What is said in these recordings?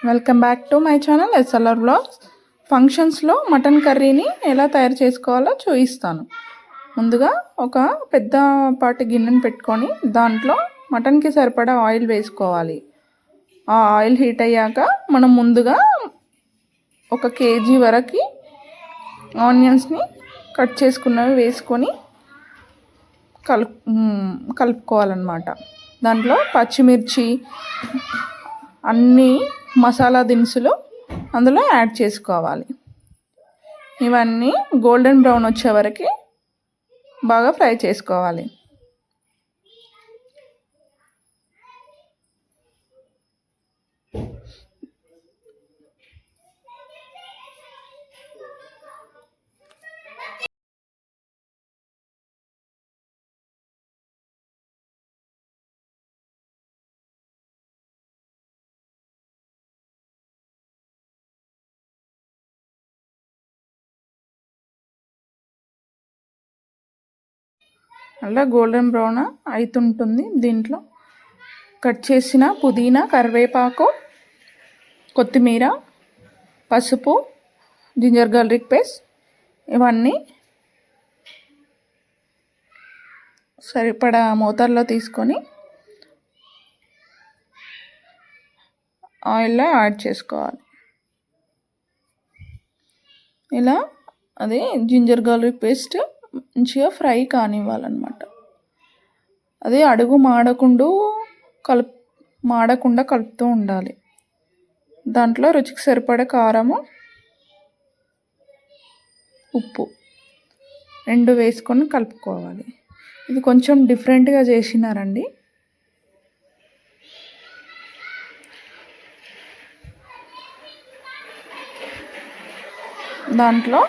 Welcome back to my channel SLR blogs. ఫంక్షన్స్లో mutton కర్రీని ఎలా తయారు చేసుకోవాలో చూపిస్తాను. ముందుగా ఒక పెద్ద పాటి గిన్నెను పెట్టుకొని దాంట్లో మటన్కి సరిపడా ఆయిల్ వేసుకోవాలి. ఆ ఆయిల్ హీట్ అయ్యాక మనం ముందుగా 1 కేజీ వరకు ఆనియన్స్ని కట్ చేసుకున్నవి వేసుకొని కలుపుకోవాలన్నమాట. దాంట్లో పచ్చిమిర్చి అన్నీ మసాలా దినుసులు అందులో యాడ్ చేసుకోవాలి. ఇవన్నీ గోల్డెన్ బ్రౌన్ వచ్చే వరకు బాగా ఫ్రై చేసుకోవాలి. అలా గోల్డెన్ బ్రౌన్ అవుతుంటుంది. దీంట్లో కట్ చేసిన పుదీనా, కరివేపాకు, కొత్తిమీర, పసుపు, జింజర్ గార్లిక్ పేస్ట్ ఇవన్నీ సరిపడా మోతాదులో తీసుకొని ఆయిల్లో యాడ్ చేసుకోవాలి. ఇలా అదే జింజర్ గార్లిక్ పేస్ట్ మంచిగా ఫ్రై కానివ్వాలన్నమాట. అదే అడుగు మాడకుండా కలుపుతూ ఉండాలి. దాంట్లో రుచికి సరిపడే కారము, ఉప్పు 2 వేసుకొని కలుపుకోవాలి. ఇది కొంచెం డిఫరెంట్గా చేసినారండి. దాంట్లో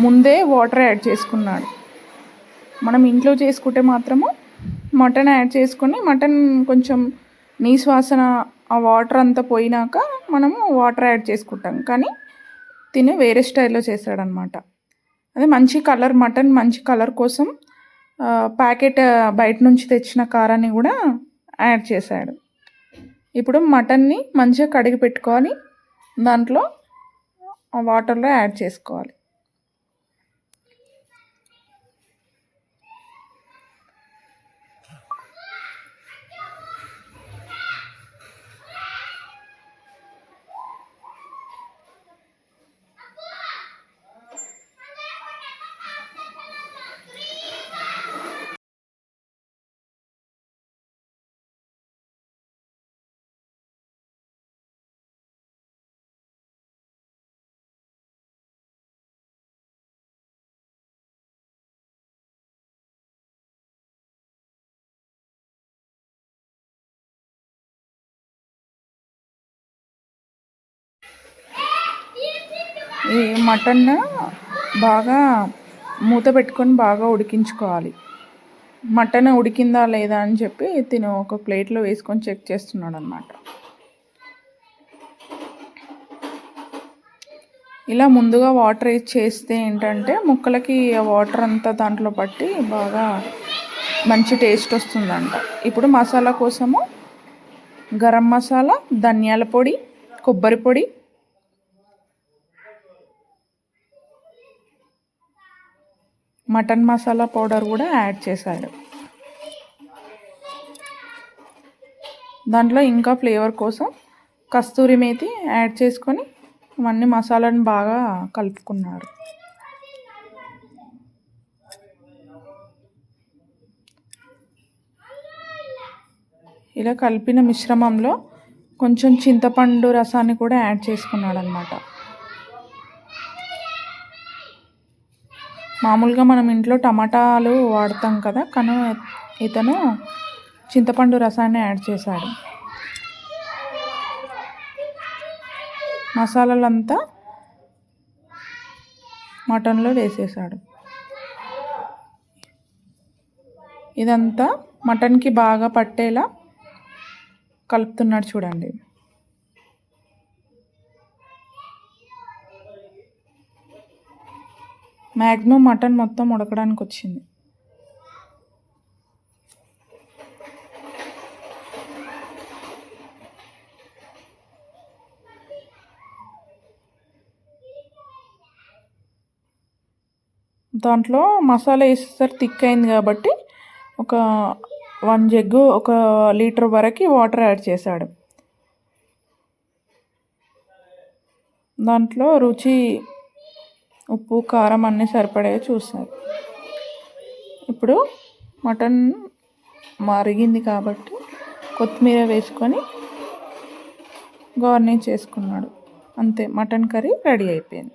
ముందే వాటర్ యాడ్ చేసుకున్నాడు. మనం ఇంట్లో చేసుకుంటే మాత్రము మటన్ యాడ్ చేసుకొని మటన్ కొంచెం నీసు వాసన ఆ వాటర్ అంతా పోయినాక మనము వాటర్ యాడ్ చేసుకుంటాం. కానీ తిని వేరే స్టైల్లో చేశాడనమాట. అదే మంచి కలర్, మటన్ మంచి కలర్ కోసం ప్యాకెట్ బయట నుంచి తెచ్చిన కారాన్ని కూడా యాడ్ చేశాడు. ఇప్పుడు మటన్ని మంచిగా కడిగి పెట్టుకొని దాంట్లో వాటర్లో యాడ్ చేసుకోవాలి. ఈ మటన్ బాగా మూత పెట్టుకొని బాగా ఉడికించుకోవాలి. మటన్ ఉడికిందా లేదా అని చెప్పి తిను ఒక ప్లేట్లో వేసుకొని చెక్ చేస్తున్నాడు అన్నమాట. ఇలా ముందుగా వాటర్ వేసి చేస్తే ఏంటంటే ముక్కలకి వాటర్ అంతా దాంట్లో పట్టి బాగా మంచి టేస్ట్ వస్తుందంట. ఇప్పుడు మసాలా కోసము గరం మసాలా, ధనియాల పొడి, కొబ్బరి పొడి, మటన్ మసాలా పౌడర్ కూడా యాడ్ చేశాడు. దాంట్లో ఇంకా ఫ్లేవర్ కోసం కస్తూరి మేతి యాడ్ చేసుకొని ఇవన్నీ మసాలాను బాగా కలుపుకున్నారు. ఇలా కలిపిన మిశ్రమంలో కొంచెం చింతపండు రసాన్ని కూడా యాడ్ చేసుకున్నాడు అన్నమాట. మామూలుగా మనం ఇంట్లో టమాటాలు వాడతాం కదా, కానీ ఇతను చింతపండు రసాన్ని యాడ్ చేశాడు. మసాలాలంతా మటన్లో వేసేసాడు. ఇదంతా మటన్కి బాగా పట్టేలా కలుపుతున్నాడు చూడండి. మ్యాక్సిమం మటన్ మొత్తం ఉడకడానికి వచ్చింది. దాంట్లో మసాలా వేసేసరికి థిక్ అయింది కాబట్టి ఒక 1 జగ్గు 1 లీటర్ వరకు వాటర్ యాడ్ చేశాడు. దాంట్లో రుచి ఉప్పు కారం అన్నీ సరిపడే చూశారు. ఇప్పుడు మటన్ మరిగింది కాబట్టి కొత్తిమీర వేసుకొని గార్నిష్ చేసుకున్నాడు. అంతే, మటన్ కర్రీ రెడీ అయిపోయింది.